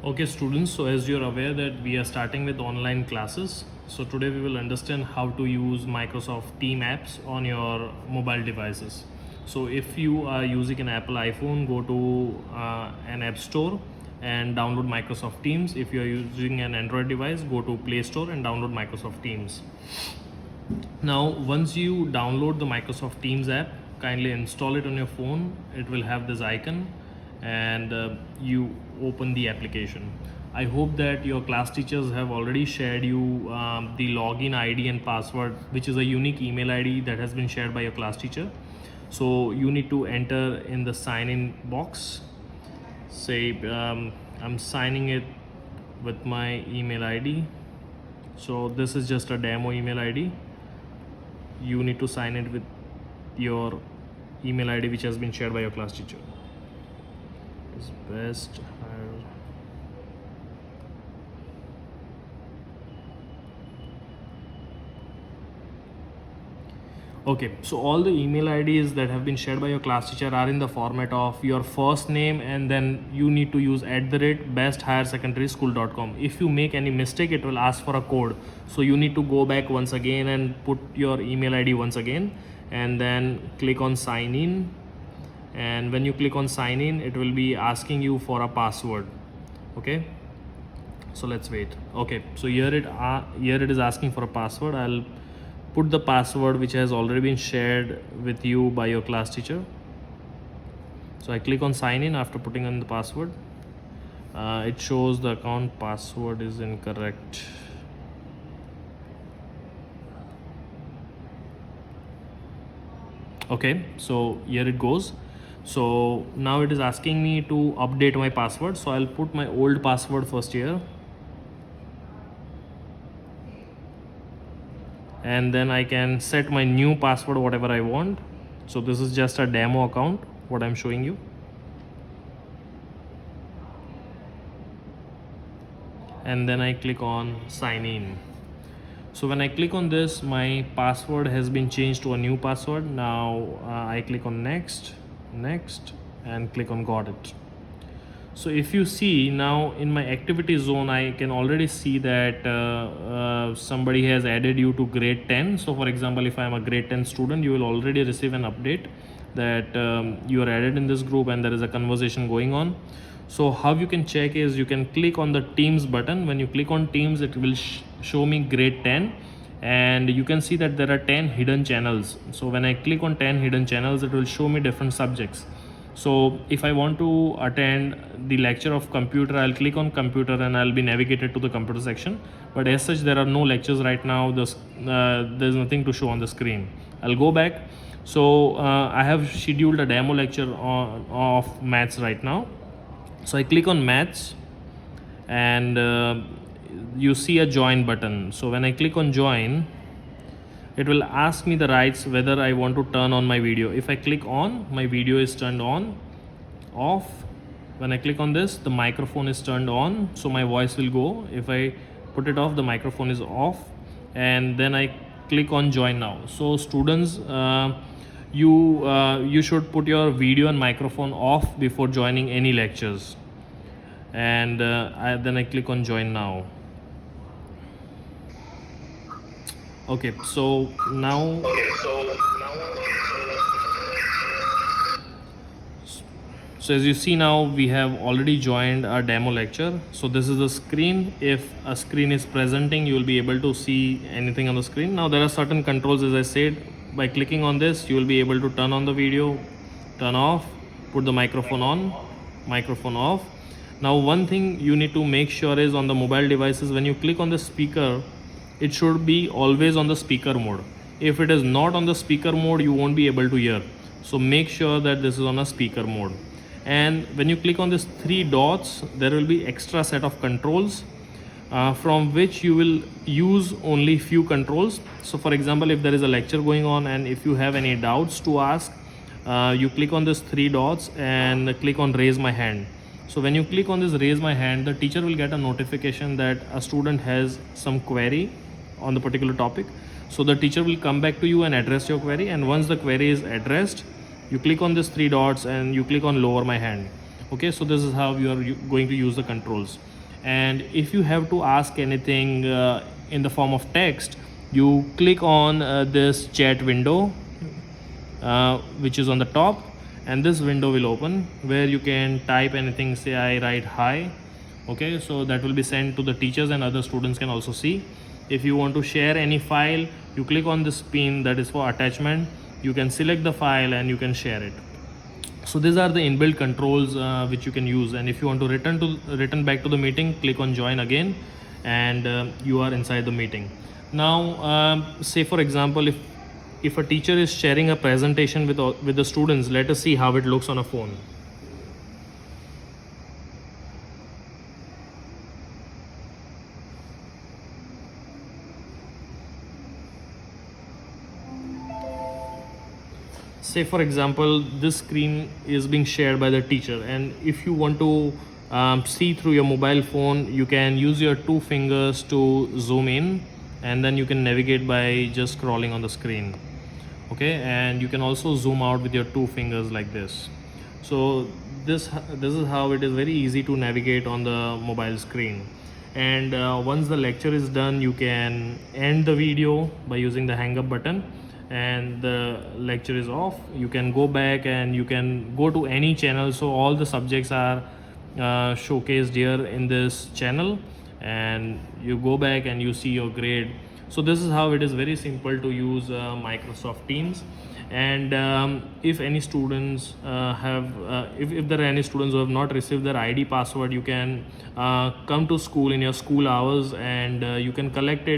Okay students, so as you're aware that we are starting with online classes. So today we will understand how to use Microsoft Team apps on your mobile devices. So if you are using an Apple iPhone, go to an app store and download Microsoft Teams. If you are using an Android device, go to Play Store and download Microsoft Teams. Now once you download the Microsoft Teams app, kindly install it on your phone. It will have this icon and you open the application. I hope that your class teachers have already shared you the login ID and password, which is a unique email ID that has been shared by your class teacher. So you need to enter in the sign in box. Say I'm signing it with my email ID. So this is just a demo email ID. You need to sign it with your email ID which has been shared by your class teacher. It is best. Okay, so all the email IDs that have been shared by your class teacher are in the format of your first name, and then you need to use @besthighersecondary.school.com. If you make any mistake, it will ask for a code. So you need to go back once again and put your email ID once again, and then click on sign in. And when you click on sign in, it will be asking you for a password. Okay, so let's wait. Okay, so here it is asking for a password. I'll put the password which has already been shared with you by your class teacher. So I click on sign in. After putting in the password, it shows the account password is incorrect. Okay, so here it goes. So now it is asking me to update my password, so I'll put my old password first here, and then I can set my new password whatever I want. So this is just a demo account what I'm showing you. And then I click on sign in. So when I click on this, my password has been changed to a new password. Now I click on next, and click on got it. So if you see now in my activity zone, I can already see that somebody has added you to grade 10. So for example, if I am a grade 10 student, you will already receive an update that you are added in this group and there is a conversation going on. So how you can check is you can click on the Teams button. When you click on Teams, it will show me grade 10, and you can see that there are 10 hidden channels. So when I click on 10 hidden channels, it will show me different subjects. So if I want to attend the lecture of computer, I'll click on computer and I'll be navigated to the computer section. But as such, there are no lectures right now. There's nothing to show on the screen. I'll go back. So I have scheduled a demo lecture of maths right now. So I click on maths, and you see a join button. So when I click on join, it will ask me the rights whether I want to turn on my video. If I click on, my video is turned on. Off, when I click on this, the microphone is turned on, so my voice will go. If I put it off, the microphone is off. And then I click on join now. So students, you should put your video and microphone off before joining any lectures. And then I click on join now. Okay, so now so as you see, now we have already joined our demo lecture. So this is the screen. If a screen is presenting, you will be able to see anything on the screen. Now there are certain controls, as I said. By clicking on this, you will be able to turn on the video, turn off, put the microphone on, microphone off. Now one thing you need to make sure is on the mobile devices, when you click on the speaker, it should be always on the speaker mode. If it is not on the speaker mode, you won't be able to hear. So make sure that this is on a speaker mode. And when you click on these three dots, there will be extra set of controls from which you will use only few controls. So for example, if there is a lecture going on and if you have any doubts to ask, you click on these three dots and click on raise my hand. So when you click on this raise my hand, the teacher will get a notification that a student has some query on the particular topic. So the teacher will come back to you and address your query, and once the query is addressed, you click on these three dots and you click on lower my hand. Okay, so this is how you are going to use the controls. And if you have to ask anything in the form of text, you click on this chat window which is on the top, and this window will open where you can type anything. Say I write hi. Okay, so that will be sent to the teachers and other students can also see. If you want to share any file, you click on this pin that is for attachment. You can select the file and you can share it. So these are the inbuilt controls which you can use. And if you want to return back to the meeting, click on join again, and you are inside the meeting. Now say for example, if a teacher is sharing a presentation with the students, let us see how it looks on a phone. Say for example, this screen is being shared by the teacher, and if you want to see through your mobile phone, you can use your two fingers to zoom in, and then you can navigate by just scrolling on the screen. Okay, and you can also zoom out with your two fingers like this. So this is how it is very easy to navigate on the mobile screen. And once the lecture is done, you can end the video by using the hang up button, and the lecture is off. You can go back and you can go to any channel. So all the subjects are showcased here in this channel, and you go back and you see your grade. So this is how it is very simple to use Microsoft Teams. And if any students if there are any students who have not received their ID password, you can come to school in your school hours, and you can collect it